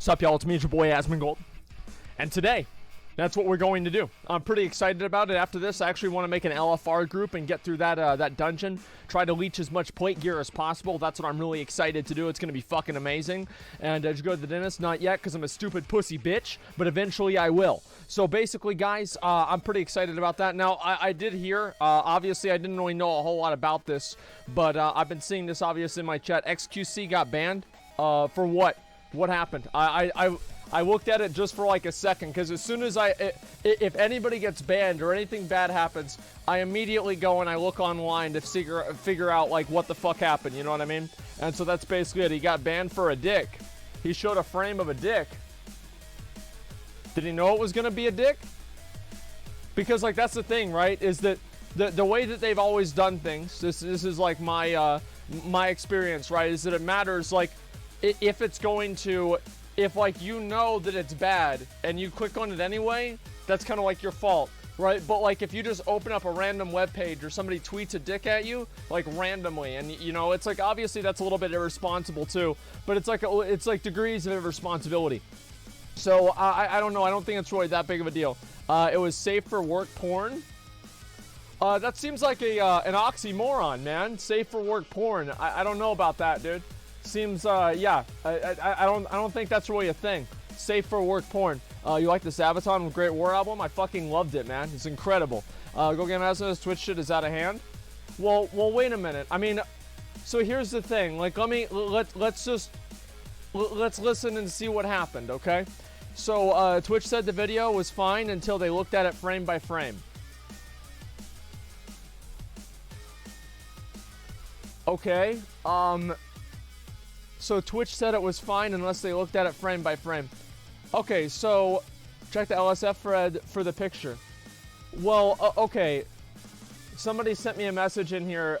Sup, y'all? It's me, your boy Asmongold. And today, that's what we're going to do. I'm pretty excited about it. After this, I actually want to make an LFR group and get through that dungeon. Try to leech as much plate gear as possible. That's what I'm really excited to do. It's going to be fucking amazing. And did you go to the dentist? Not yet, because I'm a stupid pussy bitch. But eventually I will. So basically, guys, I'm pretty excited about that. Now, I did hear, obviously, I didn't really know a whole lot about this. But I've been seeing this, obviously, in my chat. xQc got banned. For what? What happened? I looked at it just for like a second, because as soon as if anybody gets banned or anything bad happens, I immediately go and I look online to figure out like what the fuck happened, you know what I mean? And so that's basically it. He got banned for a dick. He showed a frame of a dick. Did he know it was gonna be a dick? Because like that's the thing, right? Is that the way that they've always done things, this is like my experience, right? Is that it matters like if it's going to, if like you know that it's bad and you click on it anyway, that's kind of like your fault, right? But like if you just open up a random web page or somebody tweets a dick at you like randomly, and you know, it's like obviously that's a little bit irresponsible too, but it's like degrees of irresponsibility. So I don't know, I don't think it's really that big of a deal. It was safe for work porn. That seems like an oxymoron, man. Safe for work porn. I don't know about that, dude. Seems yeah, I don't think that's really a thing. Safe for work porn. You like the Sabaton Great War album? I fucking loved it, man. It's incredible. Go Game Asmon, Twitch shit is out of hand. Well, wait a minute. I mean, so here's the thing. Like, let's listen and see what happened, okay? So Twitch said the video was fine until they looked at it frame by frame. Okay. So Twitch said it was fine unless they looked at it frame by frame. Okay, so check the LSF thread for the picture. Well, okay. Somebody sent me a message in here.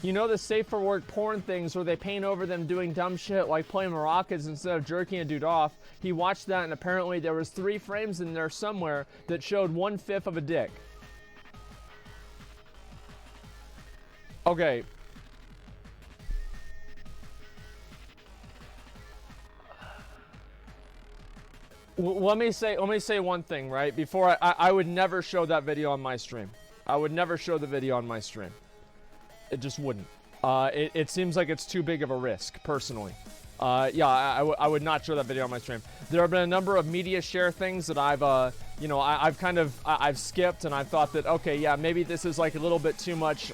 You know the safe for work porn things where they paint over them doing dumb shit like playing maracas instead of jerking a dude off? He watched that and apparently there was 3 frames in there somewhere that showed 1/5 of a dick. Okay. Let me say one thing, right? Before I would never show that video on my stream. I would never show the video on my stream. It just wouldn't. It seems like it's too big of a risk, personally. Yeah, I would not show that video on my stream. There have been a number of media share things that I've, you know, I've skipped, and I've thought that, okay, yeah, maybe this is like a little bit too much,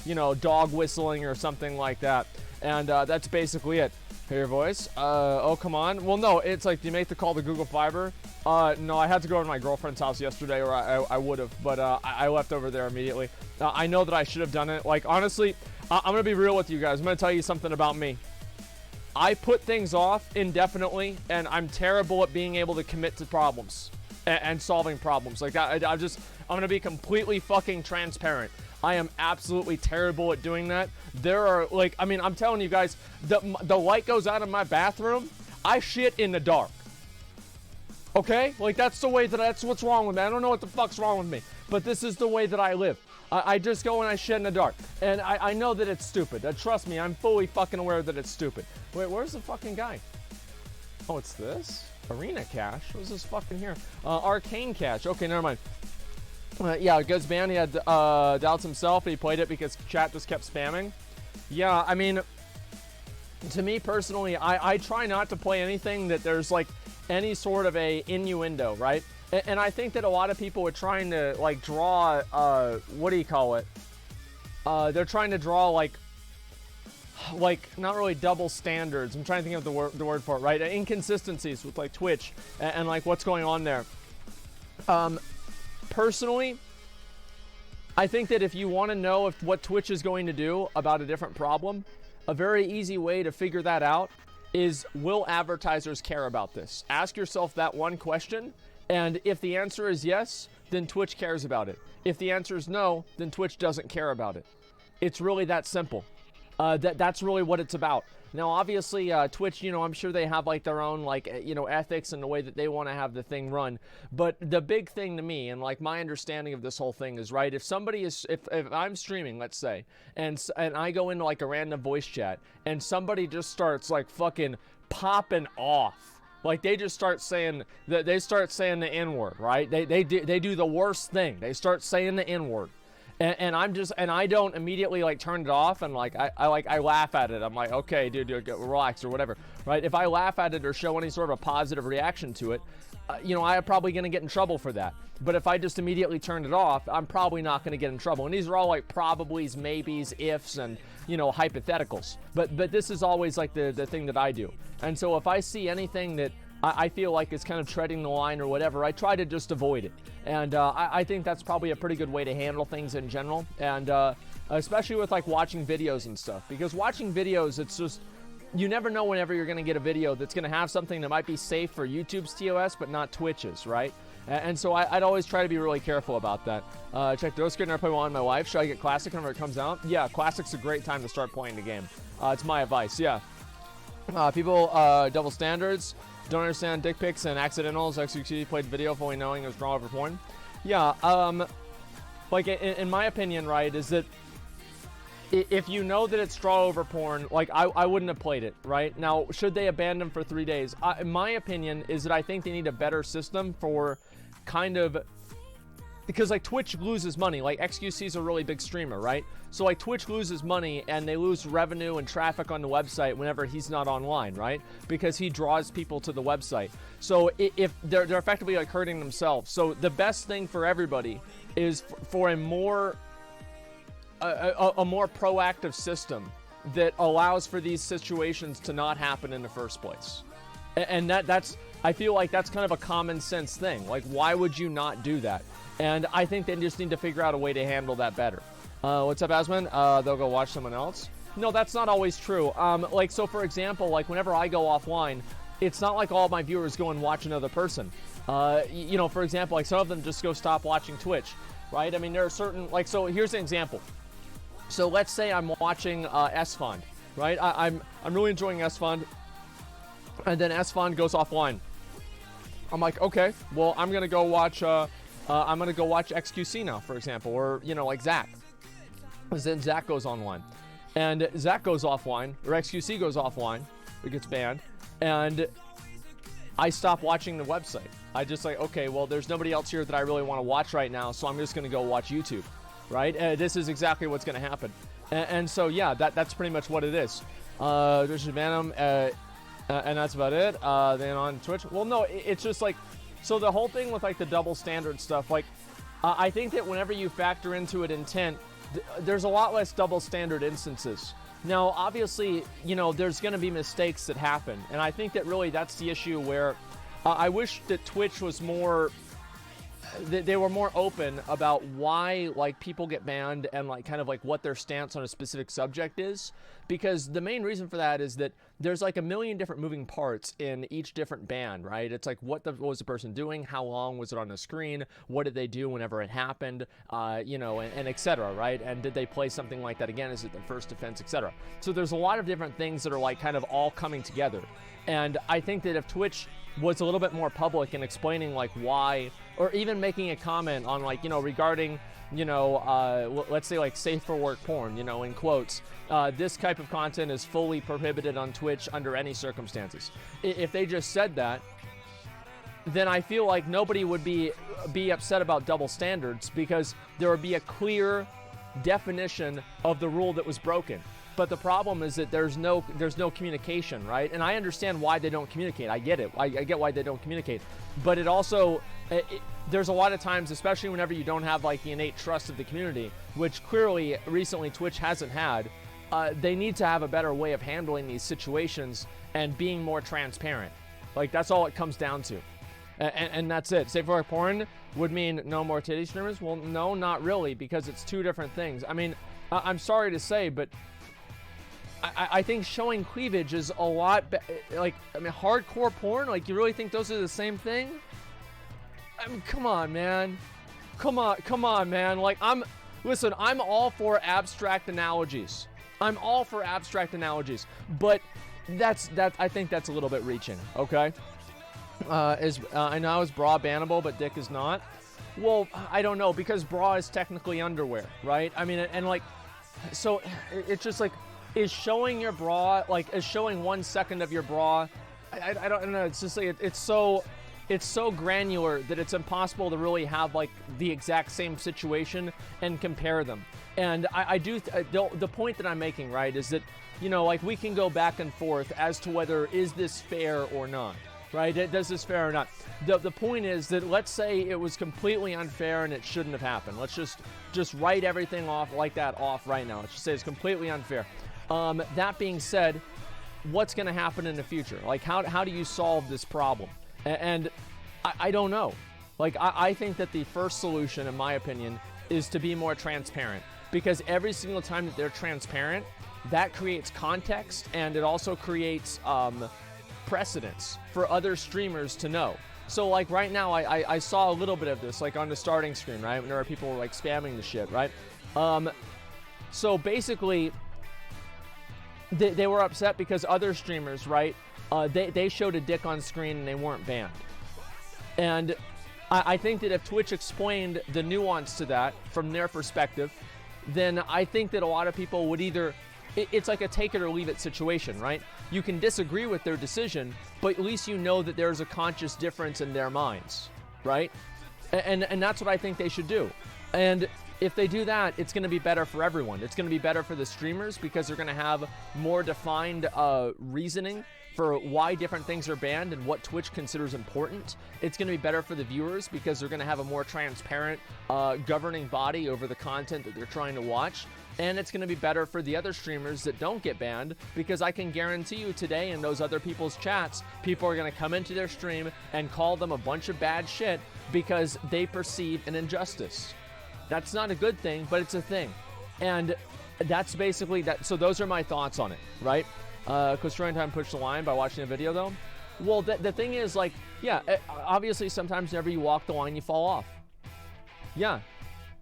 you know, dog whistling or something like that. And that's basically it. Hear your voice. Oh, come on. Well, no, it's like, do you make the call to Google Fiber? No, I had to go over to my girlfriend's house yesterday, or I would have, but I left over there immediately. I know that I should have done it. Like, honestly, I'm going to be real with you guys. I'm going to tell you something about me. I put things off indefinitely, and I'm terrible at being able to commit to problems and solving problems. Like, I'm going to be completely fucking transparent. I am absolutely terrible at doing that. There are, like, I mean, I'm telling you guys, the light goes out in my bathroom. I shit in the dark. Okay? Like, that's the way that's what's wrong with me. I don't know what the fuck's wrong with me, but this is the way that I live. I just go and I shit in the dark. And I know that it's stupid. Trust me, I'm fully fucking aware that it's stupid. Wait, where's the fucking guy? Oh, it's this? Arena Cash? What's this fucking here? Arcane Cash. Okay, never mind. Yeah, Goods banned. He had doubts himself, and he played it because chat just kept spamming. Yeah, I mean, to me personally, I try not to play anything that there's like any sort of a innuendo, right? And I think that a lot of people are trying to like draw, what do you call it? They're trying to draw like not really double standards. I'm trying to think of the word for it, right? Inconsistencies with like Twitch and like what's going on there. Personally, I think that if you want to know what Twitch is going to do about a different problem, a very easy way to figure that out is, will advertisers care about this? Ask yourself that one question, and if the answer is yes, then Twitch cares about it. If the answer is no, then Twitch doesn't care about it. It's really that simple. That's really what it's about. Now, obviously, Twitch, you know, I'm sure they have like their own like, you know, ethics and the way that they want to have the thing run. But the big thing to me, and like my understanding of this whole thing is, right, if somebody is, if I'm streaming, let's say, and I go into like a random voice chat and somebody just starts like fucking popping off. Like, they just start saying that, they start saying the N-word, right? They do the worst thing. They start saying the N-word. And I don't immediately like turn it off and like I laugh at it. I'm like, okay, dude, relax or whatever, right? If I laugh at it or show any sort of a positive reaction to it, you know, I'm probably gonna get in trouble for that. But if I just immediately turn it off, I'm probably not gonna get in trouble. And these are all like probablys, maybes, ifs, and you know, hypotheticals. But this is always like the thing that I do. And so if I see anything that I feel like is kind of treading the line or whatever, I try to just avoid it. And I think that's probably a pretty good way to handle things in general. And especially with like watching videos and stuff, because watching videos, it's just, you never know whenever you're going to get a video that's going to have something that might be safe for YouTube's TOS, but not Twitch's, right? And so I'd always try to be really careful about that. Check those good. I play on my wife. Should I get Classic whenever it comes out? Yeah, Classic's a great time to start playing the game. It's my advice, yeah. People, double standards. Don't understand dick pics and accidentals. xQc played video fully knowing it was drawn over porn. Yeah, like in my opinion, right, is that if you know that it's draw over porn, like I wouldn't have played it, right? Now, should they abandon him for 3 days? In my opinion, is that I think they need a better system for kind of, because like Twitch loses money. Like xQc is a really big streamer, right? So like Twitch loses money and they lose revenue and traffic on the website whenever he's not online, right? Because he draws people to the website. So if they're effectively like hurting themselves. So the best thing for everybody is for a more proactive system that allows for these situations to not happen in the first place. And that's, I feel like that's kind of a common sense thing. Like, why would you not do that? And I think they just need to figure out a way to handle that better. What's up, Asmon? They'll go watch someone else. No, that's not always true. Like, so for example, like whenever I go offline, it's not like all my viewers go and watch another person. You know, for example, like some of them just go stop watching Twitch, right? I mean, there are certain, like, so here's an example. So let's say I'm watching Asmon, right? I'm really enjoying Asmon, and then Asmon goes offline. I'm like, okay, well, I'm gonna go watch xQc now, for example, or you know, like Zach. Then Zach goes online, and Zach goes offline, or xQc goes offline, it gets banned, and I stop watching the website. I just like, okay, well, there's nobody else here that I really want to watch right now, so I'm just gonna go watch YouTube. Right? This is exactly what's going to happen. And so, yeah, that's pretty much what it is. There's Venom, and that's about it. Then on Twitch. Well, no, it's just like, so the whole thing with like the double standard stuff, like, I think that whenever you factor into it intent, there's a lot less double standard instances. Now, obviously, you know, there's going to be mistakes that happen. And I think that really that's the issue where I wish that Twitch was more, they were more open about why like people get banned and like kind of like what their stance on a specific subject is, because the main reason for that is that there's like a million different moving parts in each different ban, right? It's like what was the person doing, how long was it on the screen, what did they do whenever it happened, you know, and etc., right? And did they play something like that again? Is it the first offense, etc.? So there's a lot of different things that are like kind of all coming together. And I think that if Twitch was a little bit more public in explaining like why, or even making a comment on like, you know, regarding, you know, let's say like safe for work porn, you know, in quotes, this type of content is fully prohibited on Twitch under any circumstances. If they just said that, then I feel like nobody would be upset about double standards, because there would be a clear definition of the rule that was broken. But the problem is that there's no communication, right? And I understand why they don't communicate. I get it. I get why they don't communicate. But it also, there's a lot of times, especially whenever you don't have like the innate trust of the community, which clearly recently Twitch hasn't had, they need to have a better way of handling these situations and being more transparent. Like, that's all it comes down to. And that's it. Safe for work porn would mean no more titty streamers? Well, no, not really, because it's two different things. I mean, I'm sorry to say, but I think showing cleavage is a lot like, I mean, hardcore porn, like, you really think those are the same thing? I mean, come on, man. Come on, man. Like, listen, I'm all for abstract analogies. I'm all for abstract analogies, but I think that's a little bit reaching, okay? I know is bra bannable, but dick is not. Well, I don't know, because bra is technically underwear, right? I mean, and like, so it's just like, is showing your bra, like, is showing 1 second of your bra I don't know. It's just like it's so granular that it's impossible to really have like the exact same situation and compare them. And the point that I'm making, right, is that, you know, like we can go back and forth as to whether is this fair or not, right? Does this fair or not? The point is that let's say it was completely unfair and it shouldn't have happened. Let's just write everything off like that off right now. Let's just say it's completely unfair. That being said, what's going to happen in the future? Like how do you solve this problem? And I don't know. Like I think that the first solution, in my opinion, is to be more transparent, because every single time that they're transparent, that creates context, and it also creates precedence for other streamers to know. So like right now, I saw a little bit of this like on the starting screen, right? When there were people like spamming the shit, right? So basically, they were upset because other streamers, right? They showed a dick on screen and they weren't banned. And I think that if Twitch explained the nuance to that from their perspective, then I think that a lot of people would either... It's like a take it or leave it situation, right? You can disagree with their decision, but at least you know that there's a conscious difference in their minds, right? And that's what I think they should do. And if they do that, it's going to be better for everyone. It's going to be better for the streamers because they're going to have more defined reasoning for why different things are banned and what Twitch considers important. It's going to be better for the viewers because they're going to have a more transparent governing body over the content that they're trying to watch. And it's going to be better for the other streamers that don't get banned, because I can guarantee you today in those other people's chats, people are going to come into their stream and call them a bunch of bad shit because they perceive an injustice. That's not a good thing, but it's a thing. And that's basically that. So those are my thoughts on it, right? Because trying to push the line by watching a video, though. Well, the thing is, like, yeah, obviously sometimes whenever you walk the line, you fall off. Yeah,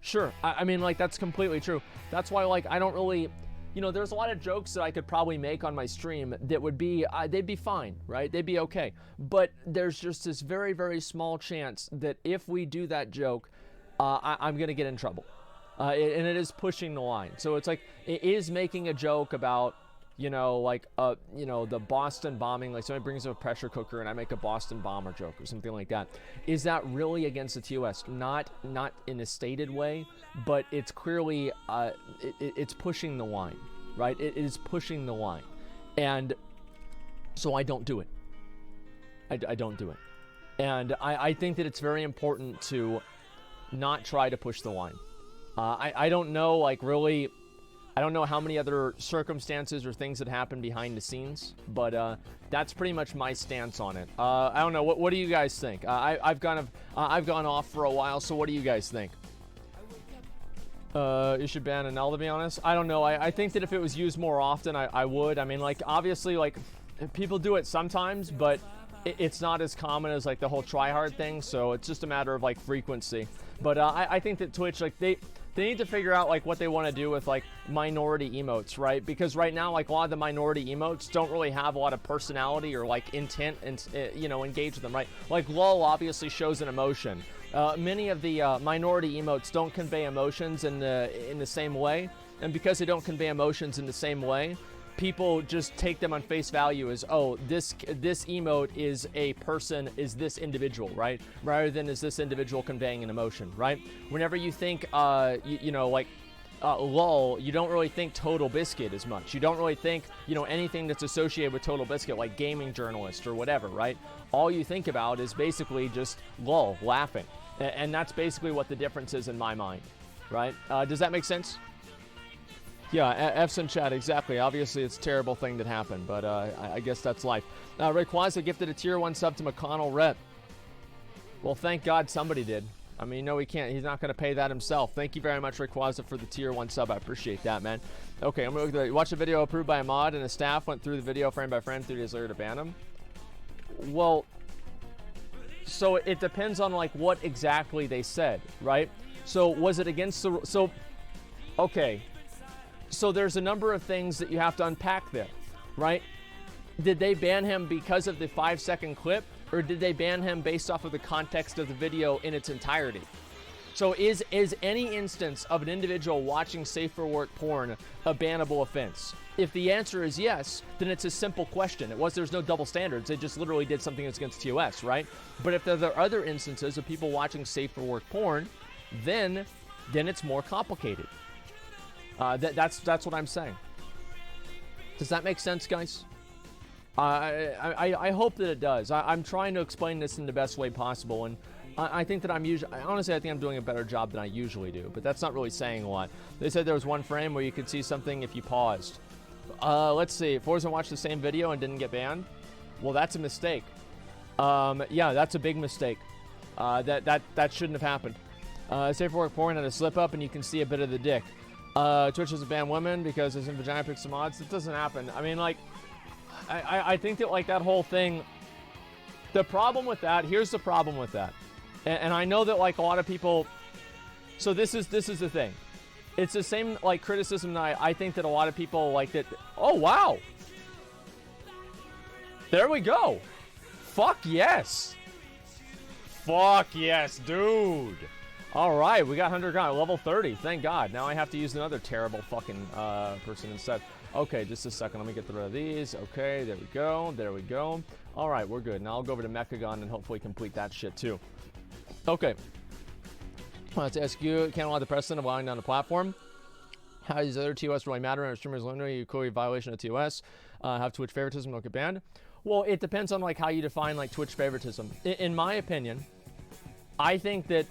sure. I mean, like, that's completely true. That's why, like, I don't really, you know, there's a lot of jokes that I could probably make on my stream that would be, they'd be fine, right? They'd be okay. But there's just this very, very small chance that if we do that joke, I'm going to get in trouble. And it is pushing the line. So it's like, it is making a joke about, you know, like, you know, the Boston bombing, like somebody brings up a pressure cooker and I make a Boston bomber joke or something like that. Is that really against the TOS? Not in a stated way, but it's clearly, it's pushing the line, right? It is pushing the line. And so I don't do it. I don't do it. And I think that it's very important to not try to push the line. I don't know, like, really... I don't know how many other circumstances or things that happen behind the scenes, but that's pretty much my stance on it. I don't know. What do you guys think? I've gone off for a while, so what do you guys think? You should ban Anel, to be honest. I don't know. I think that if it was used more often, I would. I mean, like, obviously, like, people do it sometimes, but it's not as common as, like, the whole tryhard thing, so it's just a matter of, like, frequency. But I think that Twitch, like, they need to figure out, like, what they want to do with, like, minority emotes, right? Because right now, like, a lot of the minority emotes don't really have a lot of personality or, like, intent and, you know, engage with them, right? Like, LOL obviously shows an emotion. Many of the minority emotes don't convey emotions in the same way. And because they don't convey emotions in the same way, people just take them on face value as, oh, this emote is a person, is this individual, right? Rather than is this individual conveying an emotion, right? Whenever you think, you know, like, LOL, you don't really think Total Biscuit as much. You don't really think, you know, anything that's associated with Total Biscuit, like gaming journalist or whatever, right? All you think about is basically just LOL, laughing. And that's basically what the difference is in my mind, right? Does that make sense? Yeah, F's in chat, exactly. Obviously, it's a terrible thing that happened, but I guess that's life. Rayquaza gifted a tier 1 sub to McConnell Rep. Well, thank God somebody did. I mean, no, he can't. He's not going to pay that himself. Thank you very much, Rayquaza, for the tier 1 sub. I appreciate that, man. Okay, I'm going to watch a video approved by a mod, and a staff went through the video frame by frame 3 days later to ban him. Well, so it depends on, like, what exactly they said, right? So was it against the... So, okay. So there's a number of things that you have to unpack there, right? Did they ban him because of the 5-second clip, or did they ban him based off of the context of the video in its entirety? So is any instance of an individual watching safe for work porn a bannable offense? If the answer is yes, then it's a simple question. There's no double standards. They just literally did something that's against TOS, right? But if there are other instances of people watching safe for work porn, then it's more complicated. That's what I'm saying. Does that make sense, guys? I hope that it does. I'm trying to explain this in the best way possible, and I think that honestly, I think I'm doing a better job than I usually do, but that's not really saying a lot. They said there was one frame where you could see something if you paused. Let's see. Forza watched the same video and didn't get banned. Well, that's a mistake. Yeah, that's a big mistake. That shouldn't have happened. Safe for work porn had a slip up and you can see a bit of the dick. Twitch doesn't ban women because there's in vagina pics and mods. It doesn't happen. I mean, like, I think that, like, that whole thing, the problem with that, here's the problem with that. And I know that, like, a lot of people, so this is the thing. It's the same, like, criticism that I think that a lot of people, like, that, oh, wow. There we go. Fuck yes. Fuck yes, dude. All right, we got 100 grand, level 30. Thank God. Now I have to use another terrible fucking person instead. Okay, just a second. Let me get rid of these. Okay, there we go. There we go. All right, we're good. Now I'll go over to Mechagon and hopefully complete that shit too. Okay. Let's ask you, can't allow the precedent of allowing down the platform. How does other TOS really matter? And streamers literally you clearly violation of TOS. Have Twitch favoritism, don't get banned. Well, it depends on, like, how you define, like, Twitch favoritism. In my opinion, I think that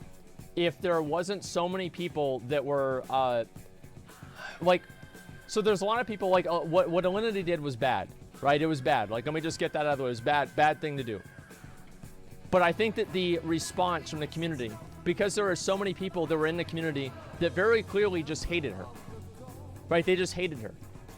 if there wasn't so many people that were, like, so there's a lot of people, like, what Alinity did was bad, right? It was bad. Like, let me just get that out of the way. It was bad thing to do. But I think that the response from the community, because there are so many people that were in the community that very clearly just hated her, right? They just hated her.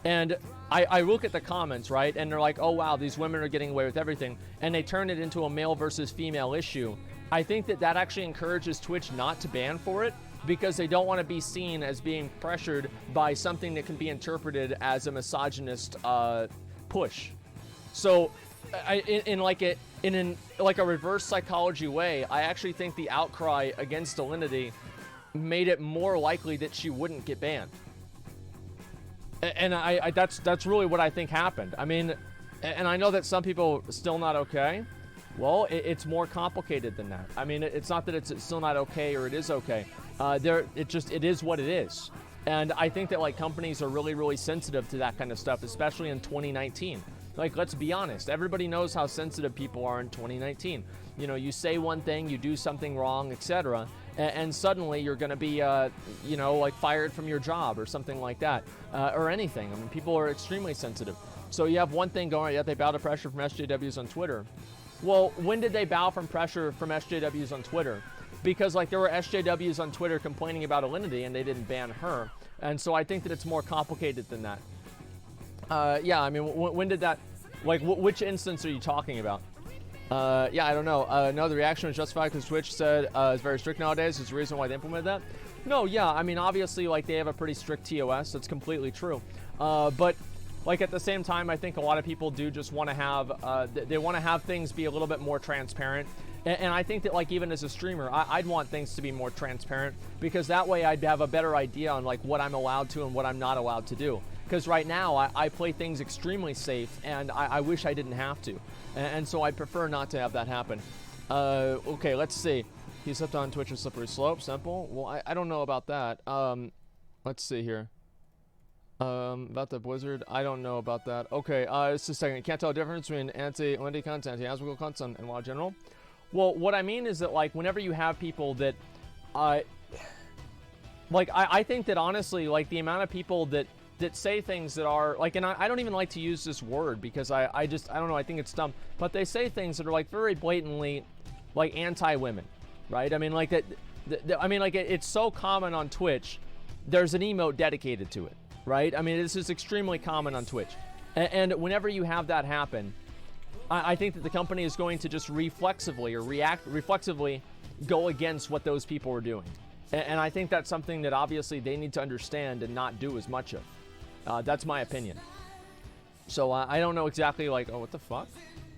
And I look at the comments, right? And they're like, oh, wow, these women are getting away with everything. And they turn it into a male versus female issue. I think that that actually encourages Twitch not to ban for it because they don't want to be seen as being pressured by something that can be interpreted as a misogynist push. So in a reverse psychology way, I actually think the outcry against Alinity made it more likely that she wouldn't get banned. And that's really what I think happened. I mean, and I know that some people are still not okay. Well, it's more complicated than that. I mean, it's not that it's still not okay or it is okay. It is what it is. And I think that, like, companies are really, really sensitive to that kind of stuff, especially in 2019. Like, let's be honest. Everybody knows how sensitive people are in 2019. You know, you say one thing, you do something wrong, etc., and suddenly you're going to be, you know, like, fired from your job or something like that, or anything. I mean, people are extremely sensitive. So you have one thing going, yet they bow to pressure from SJWs on Twitter. Well, when did they bow from pressure from SJWs on Twitter? Because, like, there were SJWs on Twitter complaining about Alinity and they didn't ban her. And so I think that it's more complicated than that. Yeah, I mean, when did that, like, which instance are you talking about? Yeah, I don't know. No, the reaction was justified because Twitch said it's very strict nowadays. Is the reason why they implemented that? No, yeah, I mean, obviously, like, they have a pretty strict TOS. That's completely true. But, like, at the same time, I think a lot of people do just want to have, they want to have things be a little bit more transparent. And I think that, like, even as a streamer, I'd want things to be more transparent because that way I'd have a better idea on, like, what I'm allowed to and what I'm not allowed to do. Because right now, I play things extremely safe, and I wish I didn't have to. And so I'd prefer not to have that happen. Okay, let's see. He slipped on Twitch a slippery slope. Simple. Well, I don't know about that. Let's see here. About the Blizzard, I don't know about that. Okay, just a second. Can't tell the difference between anti-Lindy content, anti-Asmongold content, and WoW general. Well, what I mean is that, like, whenever you have people that, like, I think that honestly, like, the amount of people that say things that are, like, and I don't even like to use this word because I don't know, I think it's dumb, but they say things that are, like, very blatantly, like, anti-women, right? I mean, like, it's so common on Twitch, there's an emote dedicated to it, right? I mean, this is extremely common on Twitch. And whenever you have that happen, I think that the company is going to just reflexively go against what those people are doing. And I think that's something that obviously they need to understand and not do as much of. That's my opinion. So I don't know exactly, like, oh, what the fuck?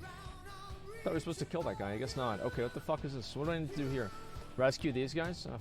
I thought we were supposed to kill that guy. I guess not. Okay, what the fuck is this? What do I need to do here? Rescue these guys? Oh,